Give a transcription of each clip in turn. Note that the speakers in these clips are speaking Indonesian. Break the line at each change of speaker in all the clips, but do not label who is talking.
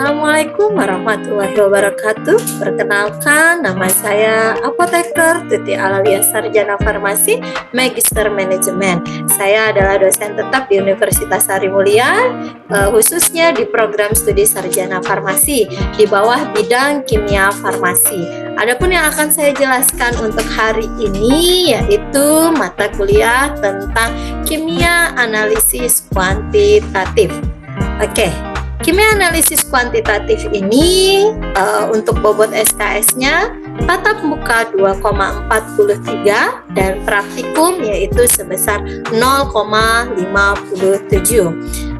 Assalamualaikum warahmatullahi wabarakatuh. Perkenalkan, nama saya Apoteker Tuti Alalia Sarjana Farmasi Magister Manajemen. Saya adalah dosen tetap di Universitas Sarimulia, khususnya di program studi Sarjana Farmasi di bawah bidang kimia farmasi. Adapun yang akan saya jelaskan untuk hari ini yaitu mata kuliah tentang kimia analisis kuantitatif. Oke. Kimia analisis kuantitatif ini untuk bobot SKS-nya tatap muka 2,43 dan praktikum yaitu sebesar 0,57.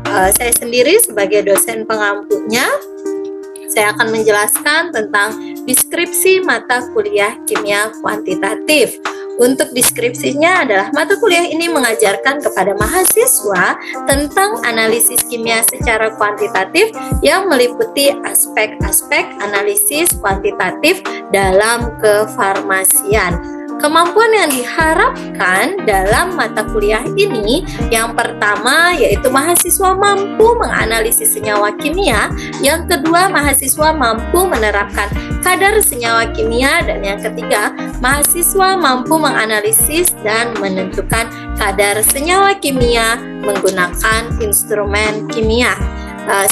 Saya sendiri sebagai dosen pengampunya, saya akan menjelaskan tentang deskripsi mata kuliah kimia kuantitatif. Untuk deskripsinya adalah mata kuliah ini mengajarkan kepada mahasiswa tentang analisis kimia secara kuantitatif yang meliputi aspek-aspek analisis kuantitatif dalam kefarmasian. Kemampuan yang diharapkan dalam mata kuliah ini yang pertama yaitu mahasiswa mampu menganalisis senyawa kimia, yang kedua mahasiswa mampu menerapkan kadar senyawa kimia, dan yang ketiga mahasiswa mampu menganalisis dan menentukan kadar senyawa kimia menggunakan instrumen kimia.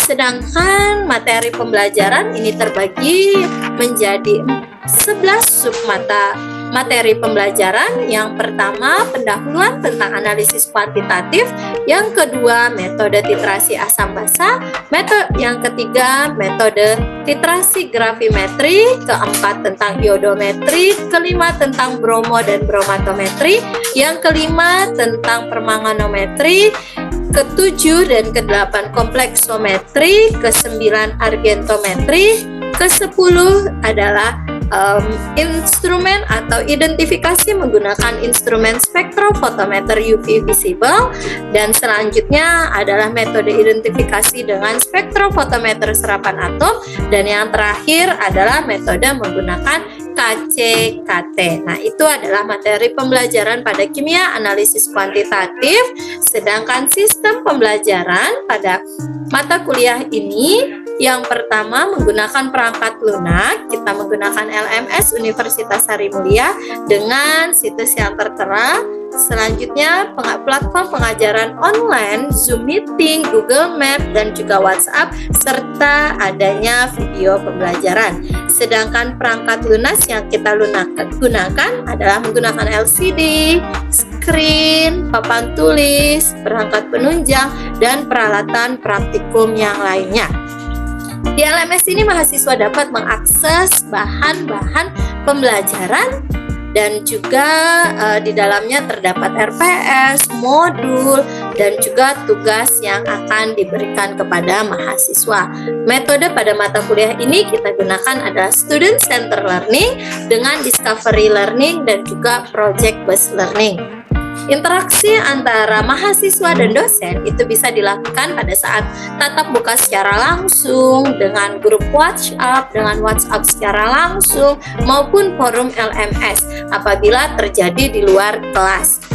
Sedangkan materi pembelajaran ini terbagi menjadi 11 submata materi pembelajaran. Yang pertama, pendahuluan tentang analisis kuantitatif. Yang kedua, metode titrasi asam basa. Yang ketiga, metode titrasi gravimetri. Keempat, tentang iodometri. Kelima, tentang bromo dan bromatometri. Yang kelima, tentang permanganometri. Ketujuh dan kedelapan, kompleksometri. Kesembilan, argentometri. Kesepuluh adalah instrumen atau identifikasi menggunakan instrumen spektrofotometer UV visible, dan selanjutnya adalah metode identifikasi dengan spektrofotometer serapan atom, dan yang terakhir adalah metode menggunakan KCKT. Nah, itu adalah materi pembelajaran pada kimia analisis kuantitatif. Sedangkan sistem pembelajaran pada mata kuliah ini yang pertama menggunakan perangkat lunak. Kita menggunakan LMS Universitas Sarimulia dengan situs yang tertera. Selanjutnya platform pengajaran online, Zoom Meeting, Google Map, dan juga WhatsApp, serta adanya video pembelajaran. Sedangkan perangkat lunas yang kita gunakan adalah menggunakan LCD, screen, papan tulis, perangkat penunjang, dan peralatan praktikum yang lainnya. Di LMS ini mahasiswa dapat mengakses bahan-bahan pembelajaran, dan juga di dalamnya terdapat RPS, modul, dan juga tugas yang akan diberikan kepada mahasiswa. Metode pada mata kuliah ini kita gunakan adalah Student Center Learning dengan Discovery Learning dan juga Project Based Learning. Interaksi antara mahasiswa dan dosen itu bisa dilakukan pada saat tatap muka secara langsung, dengan grup WhatsApp, dengan WhatsApp secara langsung, maupun forum LMS apabila terjadi di luar kelas.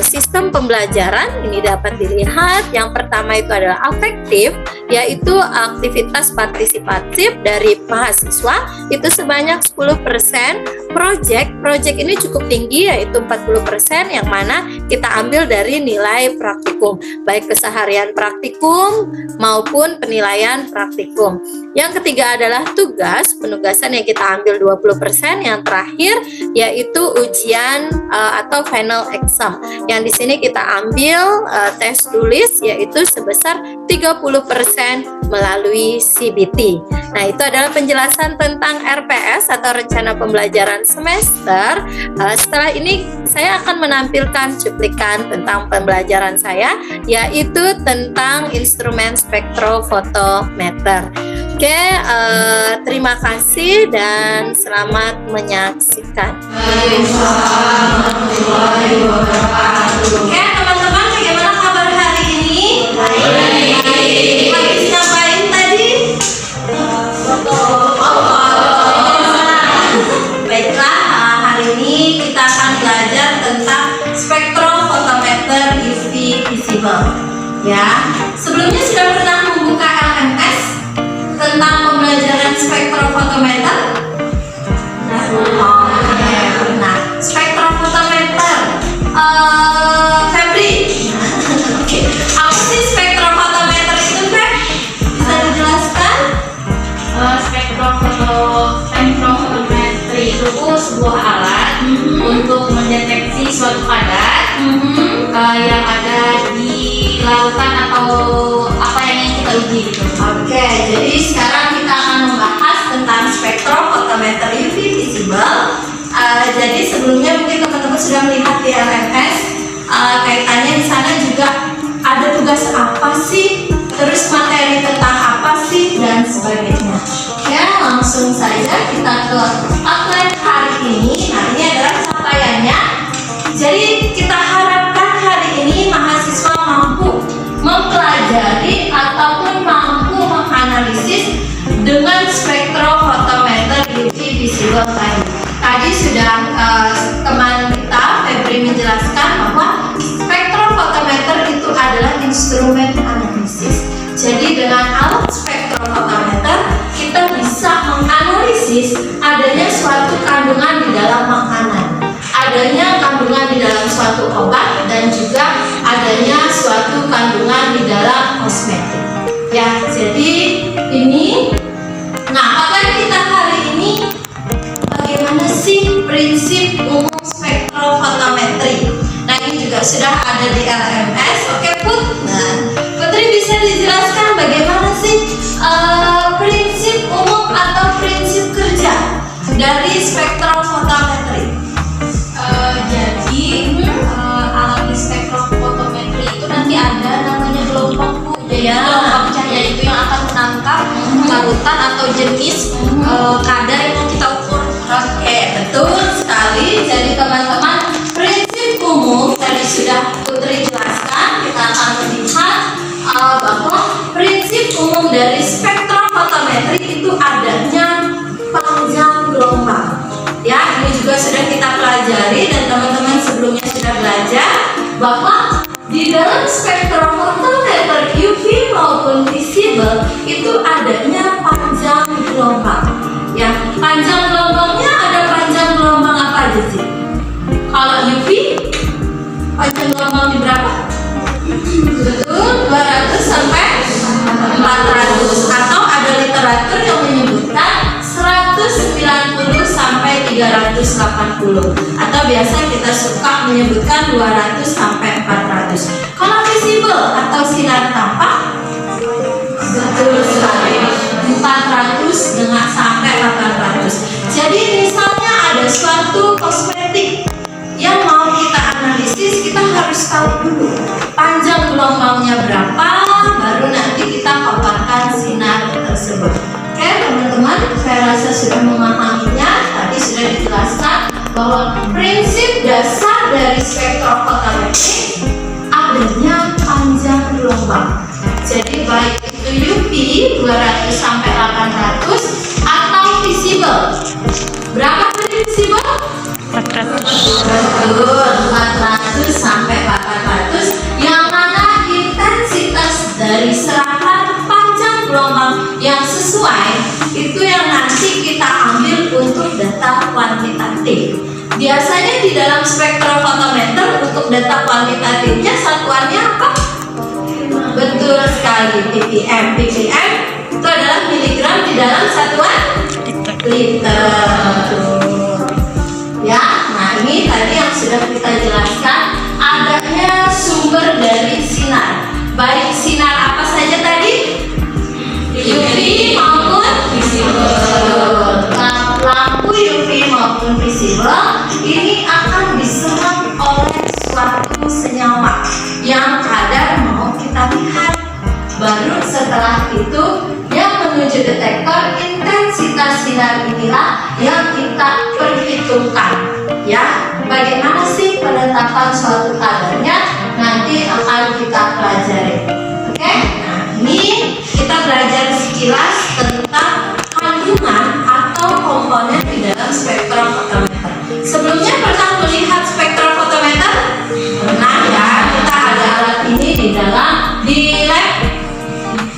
Sistem pembelajaran ini dapat dilihat. Yang pertama itu adalah afektif, yaitu aktivitas partisipatif dari mahasiswa itu sebanyak 10%. Project ini cukup tinggi, yaitu 40%, yang mana kita ambil dari nilai praktikum, baik keseharian praktikum maupun penilaian praktikum. Yang ketiga adalah tugas, penugasan yang kita ambil 20%. Yang terakhir yaitu ujian atau final exam, yang di sini kita ambil tes tulis yaitu sebesar 30% melalui CBT. Nah, itu adalah penjelasan tentang RPS atau rencana pembelajaran semester. Setelah ini saya akan menampilkan cuplikan tentang pembelajaran saya, yaitu tentang instrumen spektrofotometer. Oke, terima kasih dan selamat menyaksikan. Oke, teman-teman, bagaimana kabar hari ini? Baik. Habis ngapain tadi? Baiklah, hari ini kita akan belajar tentang spektrofotometer UV visible. Ya, sebelumnya sudah pernah membuka LMS tentang pembelajaran spektrofotometer? Nah, spektrofotometer, Febri. Oke, apa sih spektrofotometer itu, Feb? Bisa dijelaskan?
Spektrofotometri itu sebuah alat untuk mendeteksi suatu kadar yang ada di lautan atau apa yang ingin kita uji gitu.
Oke, jadi sekarang kita akan membahas tentang spektrofotometer UV visible. Jadi sebelumnya mungkin teman-teman sudah melihat di LMS, kaitannya di sana juga ada tugas apa sih, terus materi tentang apa sih, dan sebagainya. Ya, langsung saja kita ke outline hari ini. Nah, ini adalah capaiannya. Jadi kita harapkan hari ini mahasiswa mampu mempelajari ataupun mampu menganalisis dengan spektrofotometer UV visible tadi. Tadi sudah teman kita Febri menjelaskan bahwa spektrofotometer itu adalah instrumen analisis. Jadi dengan alat spektrofotometer kita bisa menganalisis adanya suatu kandungan di dalam makanan, adanya kandungan di dalam suatu obat, dan juga adanya suatu kandungan di dalam kosmetik. Ya, jadi ini. Nah, outline kita hari ini, bagaimana sih prinsip umum spektrofotometri? Nah, ini juga sudah ada di LMS. Oke, Put. Nah, Putri bisa dijelaskan bagaimana sih prinsip umum atau prinsip kerja dari spektrofotometri?
Alat di spektrofotometri itu nanti ada namanya gelombang, Bu. Jadi gelombang cahaya itu yang akan menangkap larutan atau jenis kadar yang mau kita ukur.
Oke, betul sekali. Jadi teman-teman, prinsip umum tadi sudah Putri jelaskan. Kita akan melihat bahwa prinsip umum dari spektrofotometri itu adanya panjang gelombang. Ya, ini juga sudah kita pelajari dan teman-teman sebelumnya sudah belajar bahwa di dalam spektrofotometer UV maupun visible itu adanya panjang gelombang. Ya, panjang gelombangnya ada panjang gelombang apa aja sih? Kalau UV panjang gelombangnya berapa? Betul, 200 sampai 400, atau ada literatur yang menyebutkan 190 sampai 380, atau biasa kita suka menyebutkan 200 sampai 400. Kalau visible atau sinar tampak, betul sekali, 400 dengan sampai 800. Jadi misalnya ada suatu kosmetik yang mau kita analisis, kita harus tahu dulu panjang gelombangnya berapa, baru nanti kita paparkan sinar tersebut. Oke teman-teman, saya rasa sudah memahaminya. Tadi sudah dijelaskan bahwa prinsip dasar dari spektrofotometri adanya panjang gelombang. Jadi baik itu UV 200 sampai 800 atau visible. Berapa tadi visible?
400.
Betul, 400 sampai 400, yang mana intensitas dari serangan panjang gelombang yang sesuai itu yang nanti kita ambil untuk data kuantitatif. Biasanya di dalam spektrofotometer untuk data kuantitatifnya satuannya apa? Betul sekali, ppm. ppm itu adalah miligram di dalam satuan liter. Ya, nah ini tadi yang sudah kita jelaskan adanya sumber dari sinar. Baik sinar apa saja tadi? UV maupun visible. Lampu UV maupun visible ini akan diserap oleh suatu senyawa yang kadar mau kita lihat. Baru setelah itu yang menuju detektor, intensitas sinar inilah yang kita perhitungkan. Ya, bagaimana sih penetapan suatu kadarnya nanti akan kita pelajari. Oke, nah ini kita belajar sekilas tentang kandungan atau komponen di dalam spektrofotometer. Sebelumnya pernah melihat spektrofotometer? Pernah ya, kita ada alat ini di lab.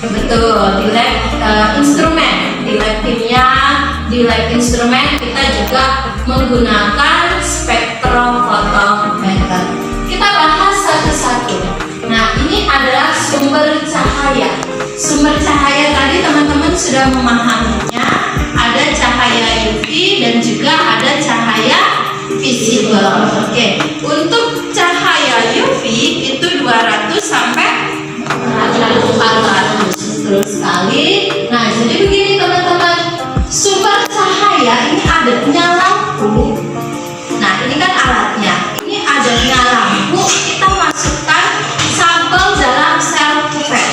Betul, di lab instrumen, di lab kimia, di lab instrumen kita juga menggunakan spektrofotometer. Kita bahas satu-satu. Nah, ini adalah sumber cahaya. Sumber cahaya tadi teman-teman sudah memahaminya. Ada cahaya UV dan juga ada cahaya visible. Oke, untuk cahaya UV itu 200 sampai 400. Betul sekali. Nah, jadi begini teman-teman, sumber cahaya ini adanya lampu. Nah, ini kan alatnya. Ini adanya lampu, kita masukkan sampel dalam sel kuvert.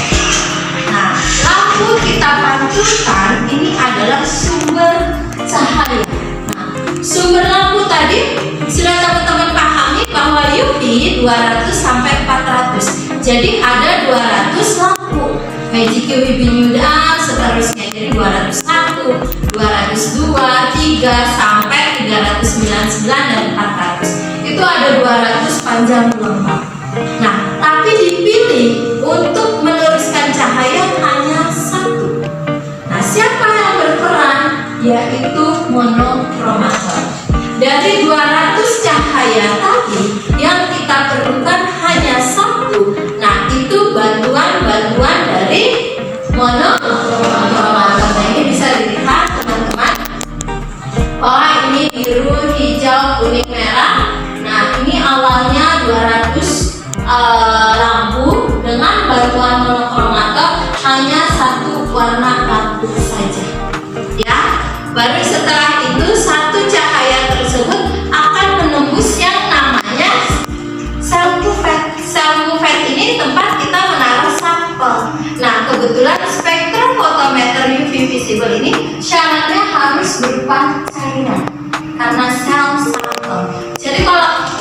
Nah, lampu kita pantulkan, ini adalah sumber cahaya. Nah, sumber lampu tadi sudah teman-teman pahami bahwa UV 200 sampai 400. Jadi ada 200 lampu. Magic UV Binuda seterusnya, jadi 201, 202, 3 sampai 399 dan 400. Itu ada 200 panjang gelombang. Nah, tapi dipilih untuk meluruskan cahaya hanya satu. Nah, siapa yang berperan? Yaitu monokromator. Dari 200 cahaya tadi yang kita perlukan hanya satu. Nah, itu bantuan dari monokromator. Nah, ini bisa dilihat teman-teman. Oh, ini biru, hijau, kuning, merah. Nah, ini awalnya 200 lampu dengan bantuan monokromator hanya satu warna lampu saja. Ya, baru setelah itu satu cahaya tersebut akan menembus yang namanya sel kuvert. Sel kuvert ini tempat kita menaruh sampel. Nah, kebetulan spektrofotometer UV visible ini syaratnya harus berupa cairan karena sel sampel. Jadi kalau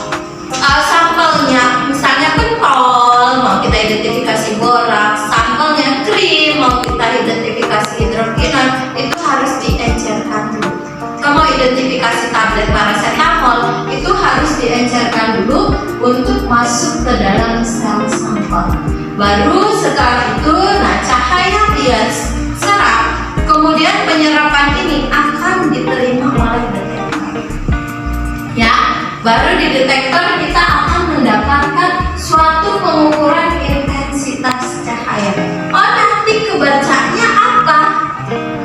sampelnya misalnya pentol, mau kita identifikasi boraks, sampelnya krim, mau kita identifikasi hidrokinon, itu harus diencerkan dulu. Kalau identifikasi tablet paracetamol, itu harus diencerkan dulu untuk masuk ke dalam sel sampel. Baru setelah itu, nah cahaya dia serap, kemudian penyerapan ini akan diterima oleh detektor. Ya, baru di detektor kita akan mendapatkan suatu pengukuran intensitas cahaya. Oh, nanti kebacanya apa?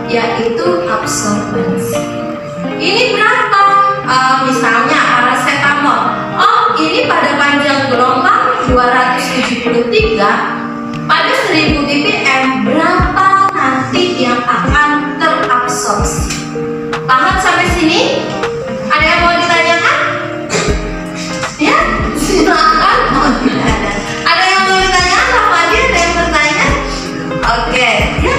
Yaitu absorbensi. Ini berapa? Misalnya paracetamol. Oh, ini pada panjang gelombang 273 pada 1000 ppm. Berapa nanti yang akan terabsorpsi? Paham sampai sini? Ada yang mau ditanyakan? Ya, silakan. Oh, tidak ada. Ada yang mau ditanyakan? Rahmadi, ada yang bertanya? Oke, ya.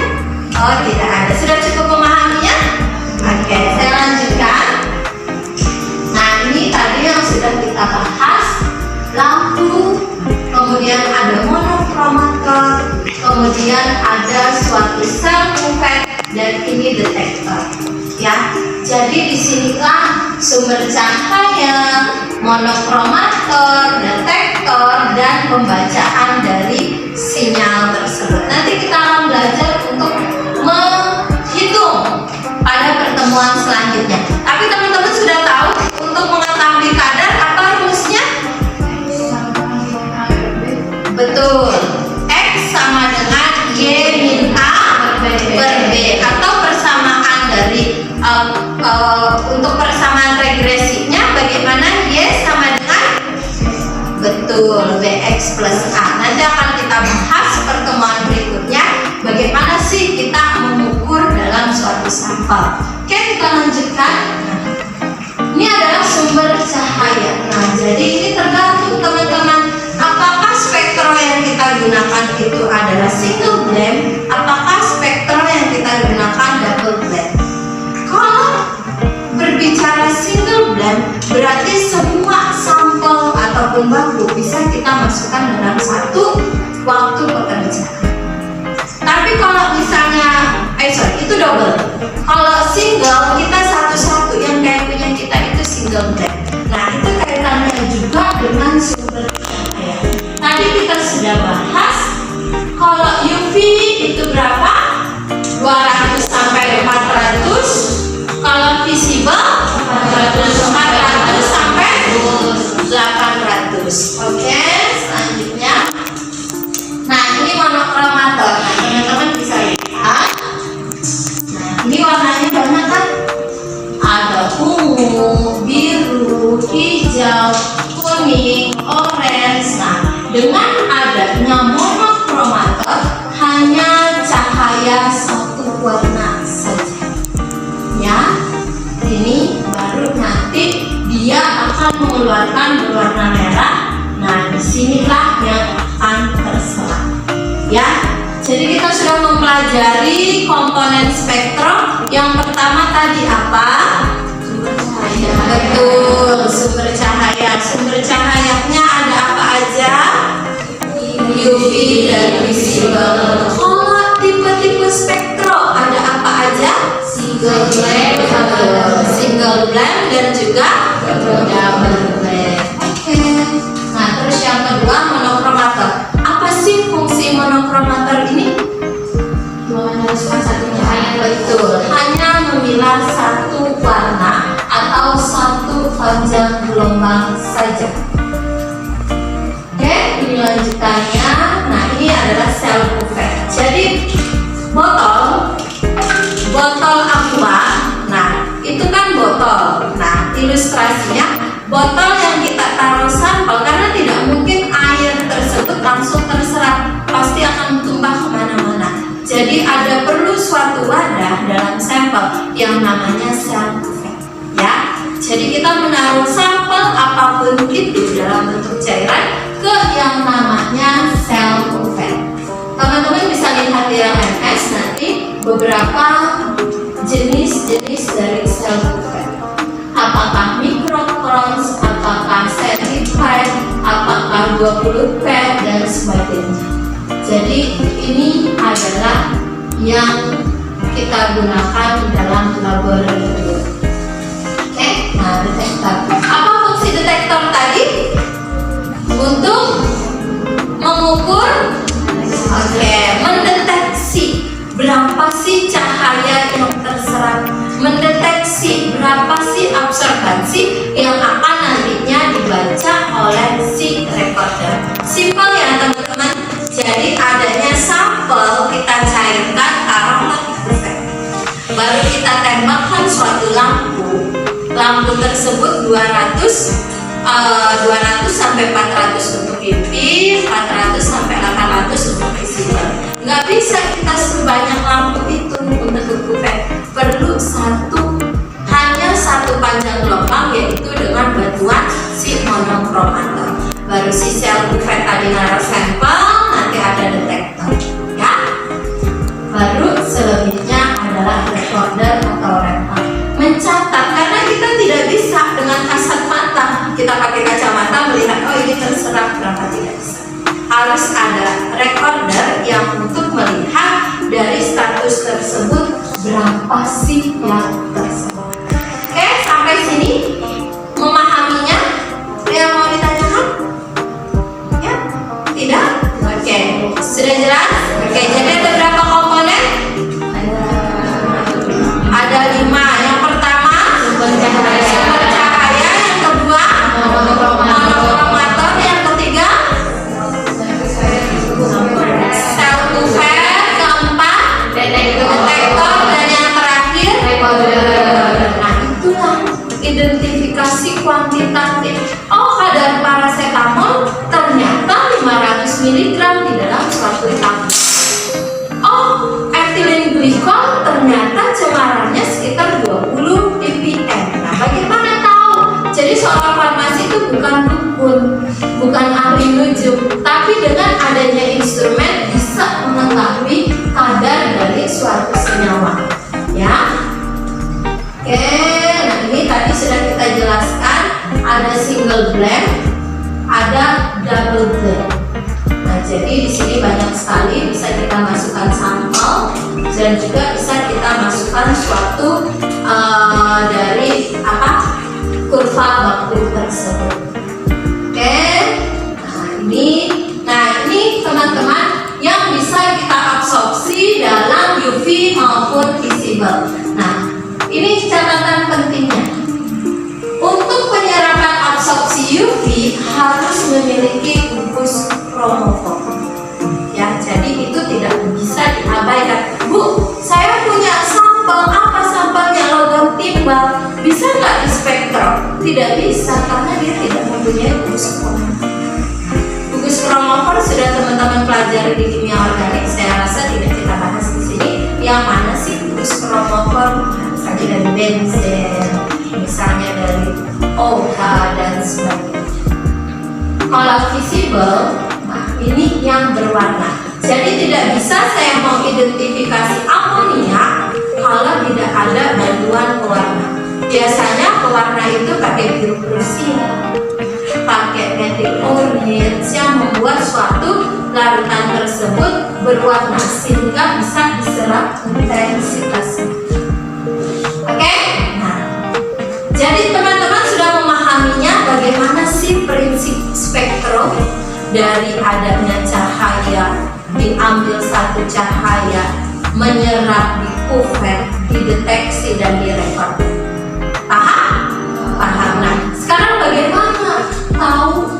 Oh, tidak ada. Sudah cukup memahaminya? Oke, saya lanjutkan. Nah, ini tadi yang sudah kita bahas, lampu, kemudian ada monokromator, kemudian ada suatu sel kuvert, dan ini detektor. Ya, jadi disinilah sumber cahaya, monokromator, detektor, dan pembacaan dari sinyal tersebut. Nanti kita akan belajar untuk menghitung pada pertemuan selanjutnya. Tapi teman-teman sudah tahu untuk mengetahui kadar apa rumusnya? Betul. X sama dengan Y min A per B, atau persamaan dari untuk persamaan regresinya bagaimana Y sama dengan betul BX plus A. Nanti akan kita bahas pertemuan berikutnya bagaimana sih kita mengukur dalam suatu sampel. Oke, kita lanjutkan. Nah, ini adalah sumber cahaya. Nah, jadi ini tergantung teman-teman, apakah spektrum yang kita gunakan itu adalah single band, apakah spektrum yang kita gunakan double band. Kalau berbicara single band, berarti semua sampel ataupun batu bisa kita masukkan dalam satu waktu pekerjaan. Tapi kalau misalnya, itu double. Kalau single, kita satu-satu yang kayak punya kita itu single band. Nah, itu kaitannya juga dengan sumber cahaya. Tadi kita sudah bahas, kalau UV itu berarti adanya monokromator hanya cahaya satu warna saja. Ya, ini baru nanti dia akan mengeluarkan berwarna merah. Nah, disinilah yang akan terserap. Ya, jadi kita sudah mempelajari komponen spektrum. Yang pertama tadi apa? Sumber cahaya. Betul, sumber cahaya. Sumber cahayanya ada apa aja? UV dan visible. Kalau tipe-tipe spektrum ada apa aja? Single blank dan juga double blank. Oke. Nah, terus yang kedua monokromator. Apa sih fungsi monokromator ini? Meneruskan satu cahaya. Betul. Hanya memilah satu warna atau satu panjang gelombang saja. Oke, ini lanjutannya. Nah, ini adalah sel cuvette. Jadi botol aqua. Nah, itu kan botol. Nah, ilustrasinya botol yang kita taruh sampel, karena tidak mungkin air tersebut langsung terserap, pasti akan tumpah kemana-mana. Jadi ada perlu suatu wadah dalam sampel yang namanya sel cuvette. Ya, jadi kita menaruh sampel apapun itu dalam bentuk cairan ke yang namanya sel cuvette. Teman-teman bisa lihat di LMS nanti beberapa jenis-jenis dari sel cuvette. Apakah microcrons, apakah centipede, apakah 20 pad dan sebagainya. Jadi ini adalah yang kita gunakan dalam laboratorium. Oke, nah detektor. Apa fungsi detektor tadi? Untuk mengukur, mendeteksi berapa sih cahaya yang terserap, mendeteksi berapa sih absorbansi yang akan nantinya dibaca oleh si recorder. Simpel ya teman-teman. Jadi adanya sampel kita cairkan, taruhlah di cuvette. Baru kita tembakkan suatu lampu. Lampu tersebut 200 sampai 400 untuk UV, 400 sampai 800 untuk visible. Nggak bisa kita sebanyak lampu itu untuk cuvette. Perlu hanya satu panjang gelombang, yaitu dengan bantuan si monokromator. Baru si sel cuvette tadi naruh sampel, nanti ada detektor, ya. Baru selebihnya adalah recorder atau rekam. Mencatat, karena kita tidak bisa dengan kasat mata. Kita pakai kacamata melihat, oh ini terserap berapa, tidak bisa. Harus ada recorder yang untuk melihat dari status tersebut berapa sih yang terserap. Oke, sampai sini memahaminya? Yang mau ditanyakan? Ya? Tidak? Oke, sudah jelas? Oke, jadi ada berapa komponen? Ada 5. Yang pertama sumber cahaya, yang kedua monokromator, yang ketiga sel cuvette, keempat detektor, dan yang terakhir recorder. Nah, itulah identifikasi kuantitatif. Oh, kadar paracetamol ternyata 500 mg di dalam suatu tablet. Oh, ethylene glycol ternyata cemarannya sekitar 20 ppm. Nah, bagaimana tahu? Jadi seorang farmasi itu bukan dukun, bukan ahli nujum, tapi dengan adanya instrumen bisa mengetahui kadar dari suatu senyawa. Ya. Oke, nah ini tadi sudah kita jelaskan, ada single blend, ada double blend. Nah, jadi di sini banyak sekali bisa kita masukkan sampel dan juga bisa kita masukkan suatu dari kurva baku tersebut. Oke, nah ini teman-teman yang bisa kita absorpsi dalam UV maupun visible. Nah, ini catatan pentingnya. Untuk penyerapan absorpsi UV harus memiliki gugus kromofor. Ya, jadi itu tidak bisa diabaikan. Bu, saya punya sampel, apa sampelnya? Logam timbal. Bisa nggak di spektrum? Tidak bisa, karena dia tidak mempunyai gugus kromofor. Gugus kromofor sudah teman pelajari di kimia organik, saya rasa tidak kita bahas di sini. Yang mana sih gugus kromofor? Misalnya dari benzen, misalnya dari OH dan sebagainya. Kalau visible, nah ini yang berwarna. Jadi tidak bisa saya mengidentifikasi amoniak kalau tidak ada bantuan pewarna. Biasanya pewarna itu pakai biru bersih, pakai metil orange yang membuat suatu larutan tersebut berwarna sehingga bisa diserap intensitasnya. Oke? Nah, jadi teman-teman sudah memahaminya bagaimana sih prinsip spektrum dari adanya cahaya, diambil satu cahaya, menyerap di kuvet, dideteksi dan direkod. Paham? Paham. Nah, sekarang bagaimana tahu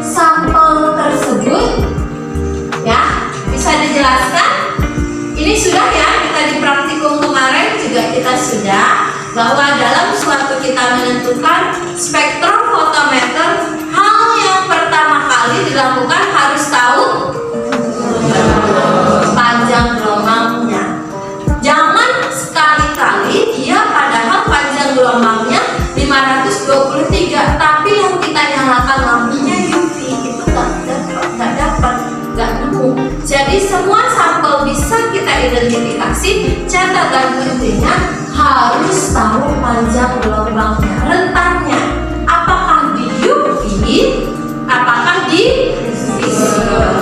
sampel tersebut? Ya, bisa dijelaskan? Ini sudah ya, kita di praktikum kemarin juga kita sudah bahwa dalam suatu kita menentukan spektrofotometer, hal yang pertama kali dilakukan harus tahu panjang gelombangnya. Jangan sekali-kali dia padahal panjang gelombangnya 523, tapi yang kita nyalakan lampunya UV itu nggak dapat, nggak nemu. Jadi semua sampel bisa kita identifikasi. Catatan pentingnya harus tahu panjang gelombangnya, rentannya. Apakah di UV, apakah di visible,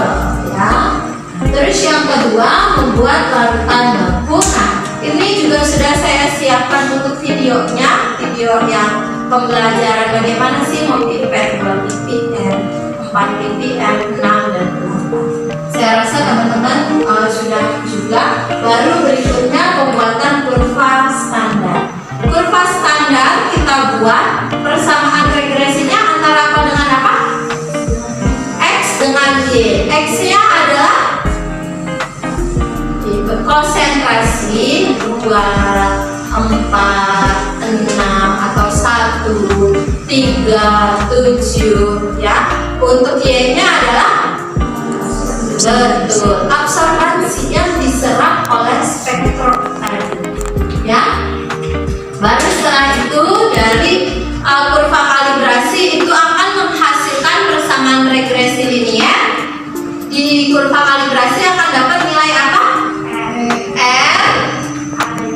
ya. Terus yang kedua, membuat larutan baku. Nah, ini juga sudah saya siapkan untuk videonya, video yang pembelajaran bagaimana sih mempipet 2 ppm, 4 ppm, 6 dan 4. Saya rasa teman-teman sudah juga. Baru berikutnya pembuatan kurva standar. Kurva standar kita buat persamaan regresinya antara apa dengan apa? X dengan Y. X-nya adalah konsentrasi 2, 4, 6 atau 1, 3, 7 ya. Untuk Y-nya adalah betul absorbansi yang diserap oleh spektrum tadi ya. Baru setelah itu dari kurva kalibrasi itu akan menghasilkan persamaan regresi linier. Di kurva kalibrasi akan dapat nilai apa? R,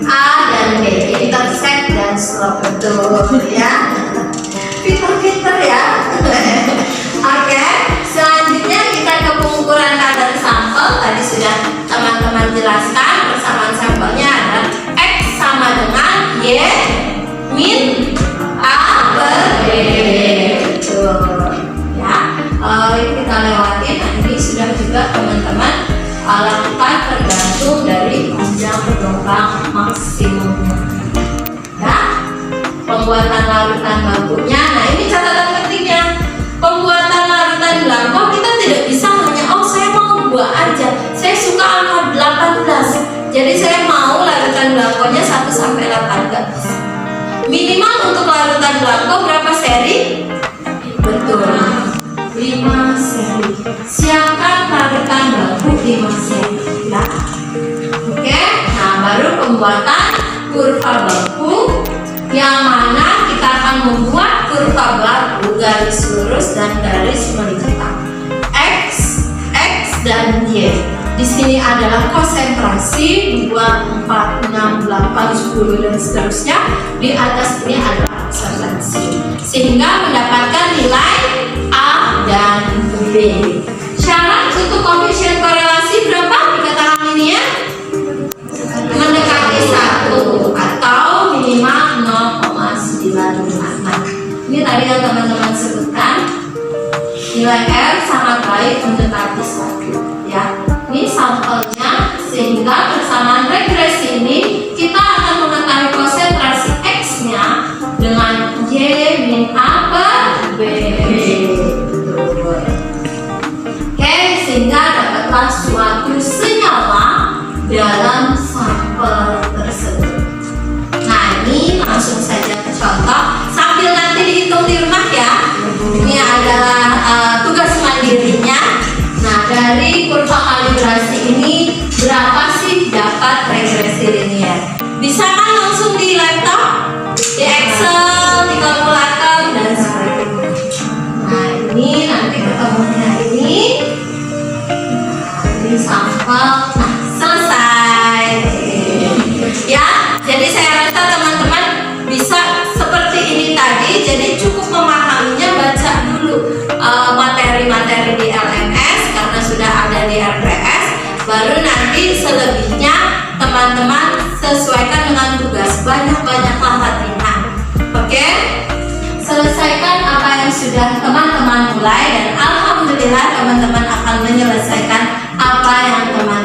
A dan B, intersect dan slope, betul ya. Pinter-pinter ya. Oke, selanjutnya kita ke pengukuran kadar sampel. Tadi sudah teman-teman jelaskan persamaan sampelnya adalah X sama dengan Y min A per B, betul ya. Ini kita lewatin. Nah, ini sudah juga teman-teman lakukan tergantung dari panjang gelombang maksimumnya ya. Pembuatan larutan bakunya. Nah, ini catatan pentingnya. Pembuatan larutan belangko kita tidak bisa hanya saya mau 2 aja. Saya suka angka 18. Jadi saya mau larutan belangkonya 1 sampai 8, enggak bisa. Minimal untuk larutan belangko berapa seri? Betul. 5 seri. Siapkan larutan baku 5 seri ya. Oke, nah baru pembuatan kurva baku, yang mana kita akan membuat kurva baku garis lurus dan garis melintang. X, X dan Y. Di sini adalah konsentrasi 2, 4, 6, 8, 10 dan seterusnya. Di atas ini adalah absorbansi. Sehingga mendapatkan nilai A dan B. Syarat untuk koefisien korelasi berapa? Dikatakan ini ya? Mendekati 1 atau minimal 0,956. Ini tadi yang teman-teman sebutkan. Nilai R sangat baik mendekati 1 ya. Ini sampelnya, sehingga persamaan regresi ini kita akan mengetahui konsentrasi X-nya dengan Y min A per B. Oke, sehingga dapatlah suatu senyawa dalam sampel tersebut. Nah, ini langsung saja ke contoh sambil nanti dihitung di rumah ya. Ini adalah tugas mandirinya. Nah, dari kurva bikin sampel. Nah, selesai. Ya, jadi saya rasa teman-teman bisa seperti ini tadi. Jadi cukup memahaminya, baca dulu materi-materi di LMS karena sudah ada di RPS. Baru nanti selebihnya teman-teman sesuaikan dengan tugas, banyak-banyaklah latihan. Oke? Selesaikan apa yang sudah teman-teman mulai dan alhamdulillah teman-teman akan menyelesaikan apa yang teman